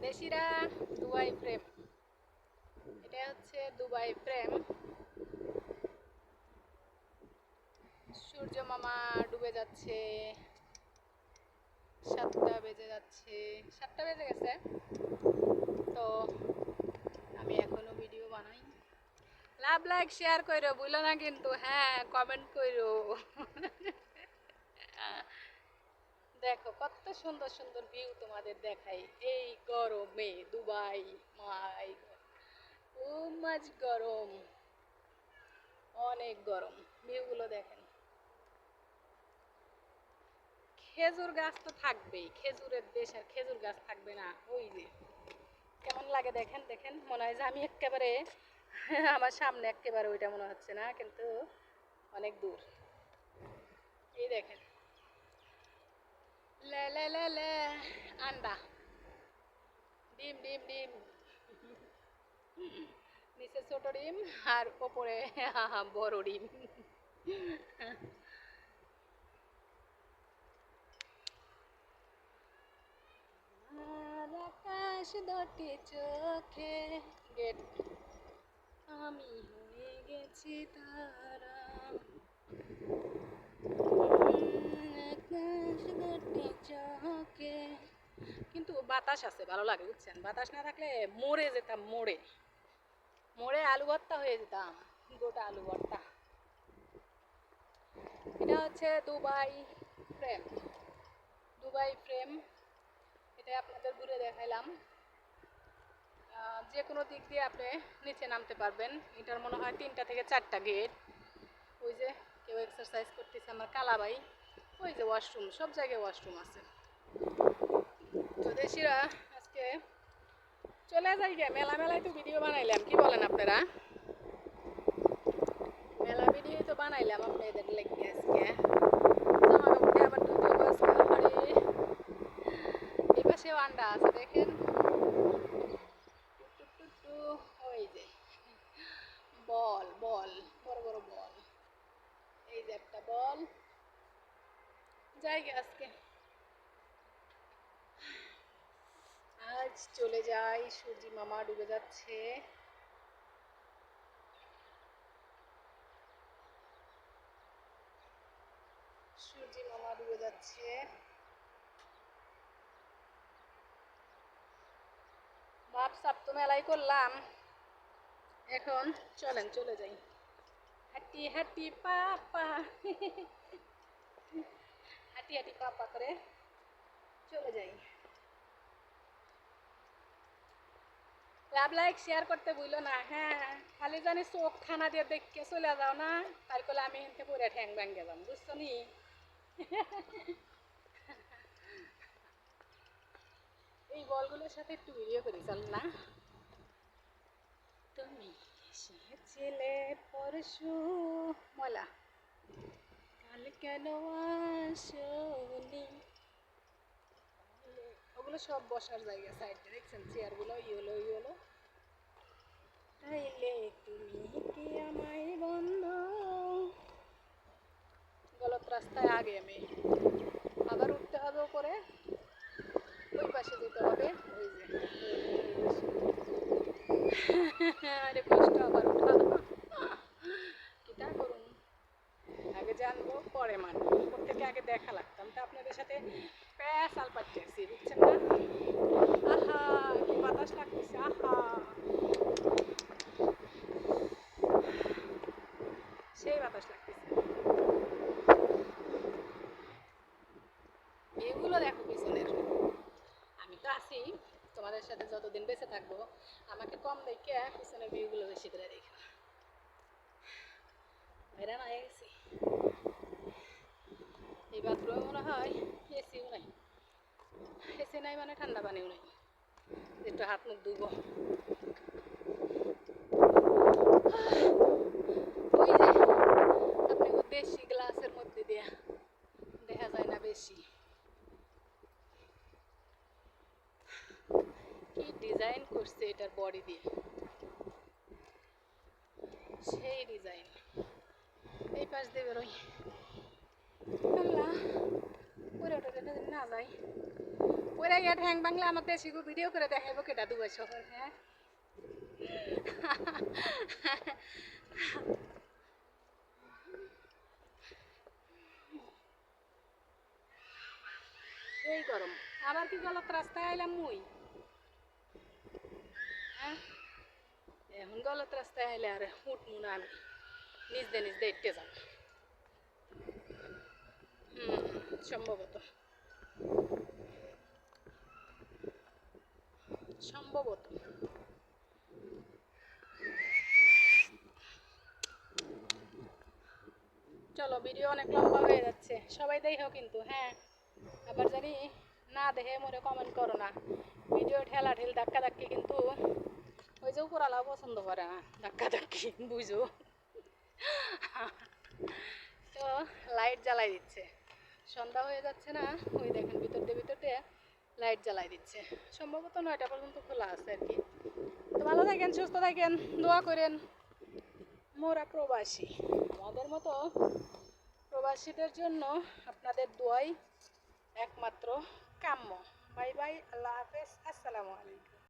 দেশিরা Dubai প্রেম, এটা হচ্ছে Dubai প্রেম। সূর্য মামা ডুবে যাচ্ছে, 7টা বেজে যাচ্ছে, 7টা বেজে গেছে। তো আমি এখনো ভিডিও বানাই। লাভ লাইক শেয়ার করো বুঝলো না কিন্তু, হ্যাঁ কমেন্ট করো। দেখো কত সুন্দর সুন্দর ভিউ তোমাদের দেখাই এই গরমে দুবাই। মাই ও মাছ গরম, অনেক গরম। ভিউগুলো দেখেন। খেজুর গাছ তো থাকবেই, খেজুরের দেশ আর খেজুর গাছ থাকবে না? ওই যে কেমন লাগে দেখেন দেখেন, মনে হয় যে আমি একেবারে আমার সামনে একেবারে ওইটা মনে হচ্ছে না, কিন্তু অনেক দূর। এই দেখেন লে লে লে লে আন্ডা, ডিম ডিম ডিম, নিচে ছোট ডিম আর ওপরে বড় ডিম। আর আকাশ দুটি চোখে গেট, আমি হয়ে গেছি তারা। আকাশ দুটি চোখে, কিন্তু বাতাস আছে, ভালো লাগে বুঝছেন। বাতাস না থাকলে মরে যেতাম, মরে মরে আলু ভর্তা হয়ে যেতাম, গোটা আলু ভর্তা। এটা হচ্ছে দুবাই প্রেম, দুবাই প্রেম। এটা আপনাদের ঘুরে দেখাইলাম। যে কোনো দিক দিয়ে আপনি নিচে নামতে পারবেন। এটার মনে হয় 3টা থেকে 4টা গেট। ওই যে কেউ এক্সারসাইজ করতেছে আমার কালাবাই, ওই যে ওয়াশরুম, সব জায়গায় ওয়াশরুম আছে। তো দেশিরা আজকে চলে যাই গে, মেলা মেলায় তো ভিডিও বানাইলাম, কি বলেন আপনারা? মেলা ভিডিও তো বানাইলাম আপনাদের লেগে আজকে। জামা কাপড়ে আবার দুটো বাস, আরে এই পাশেও আন্ডা আছে দেখেন। ওই যে বল বল, বড় বড় বল, এই যে একটা বল। জায়গা আজকে আজ চলে যাই, সূর্যি মামা ডুবে যাচ্ছে। সূর্যি মামা ডুবে যাচ্ছে। ভাব সাপ তো মেলাই করলাম, এখন চলেন চলে যাই। হাঁটি হাঁটি পাপা, হাঁটি হাঁটি পাপা করে চলে যাই। লাভ লাইক শেয়ার করতে ভুলো না, হ্যাঁ খালি জানি চোখ খানা দিয়ে দেখে চলে যাও না, তার কলে আমি এনতে পরে ঠ্যাং ভাঙ্গে যাম, বুঝছো নি? এই বলগুলোর সাথে একটু ভিডিও করি চল না। তুমি এসেছিলে পরশু, মলা কাল কেন আসনি? ওগুলো সব বসার জায়গা, সাইডে দেখছেন চেয়ারগুলো ইয়েলো ইয়েলো। তাইলে তুমি কি আমায় বন্ধ, গলত রাস্তায় আগে আমি আবার উঠতে হবে উপরে, ওই পাশে যেতে হবে। ওই যে আরে কষ্ট আবার উঠা, কিটা করুন, আগে জানবো পরে মানবো, প্রত্যেকে আগে দেখা লাগতাম তা আপনাদের সাথে প্যাসাল পাঠিয়েছি, বুঝছেন না? আহা কি বাতাস লাগতেছে, আহা সেই বাতাস লাগতেছে। এগুলো দেখো পিছনের, আমি তো আছি তোমাদের সাথে যতদিন বেঁচে থাকবো, আমাকে কম দেখে পিছনের ভিউগুলো বেশি করে দেখো। হয়রান হয়ে গেছি। এই বাথরুমে মনে হয় এসিও নাই, এসি নাই মানে ঠান্ডা পানিও নাই, একটু হাত মুখ ধুব। ওই যে আপনি দেশি গ্লাসের মধ্যে দেয়া দেখা যায় না বেশি, কি ডিজাইন করছে এটার বডি দিয়ে, সেই ডিজাইন। এই পাশ দিয়ে বেরোই, আল্লাহ পরে ওটা না যায়, পরে গিয়ে ঠ্যাং বাংলা আমার দেশি ভিডিও করে দেখাইবো কেটা দুবাই শহর হ্যাঁ এই গরম আবার কি গলত রাস্তায় আইলাম মুই হ্যাঁ এখন গলত রাস্তায় আইলে আর উঠমু না আমি নিজ দে ইটতে যান সম্ভবত সম্ভবত চলো ভিডিও অনেক লম্বা হয়ে যাচ্ছে সবাই দেখো কিন্তু হ্যাঁ আবার জানি না দেখে মনে কমেন্ট করো না ভিডিও ঠেলা ঠেল ধাক্কা ধাক্কি কিন্তু ওই যে উপরালাও পছন্দ করে না ধাক্কা ধাক্কি বুঝো তো লাইট জ্বালাই দিচ্ছে সন্ধ্যা হয়ে যাচ্ছে না ওই দেখেন ভিতর দিয়ে লাইট জ্বালাই দিচ্ছে সম্ভবত 9টা পর্যন্ত খোলা আছে আর কি তো ভালো থাকেন সুস্থ থাকেন দোয়া করেন মোরা প্রবাসী আমাদের মতো প্রবাসীদের জন্য আপনাদের দোয়াই একমাত্র কাম্য বাই বাই আল্লাহ হাফেজ আসসালামু আলাইকুম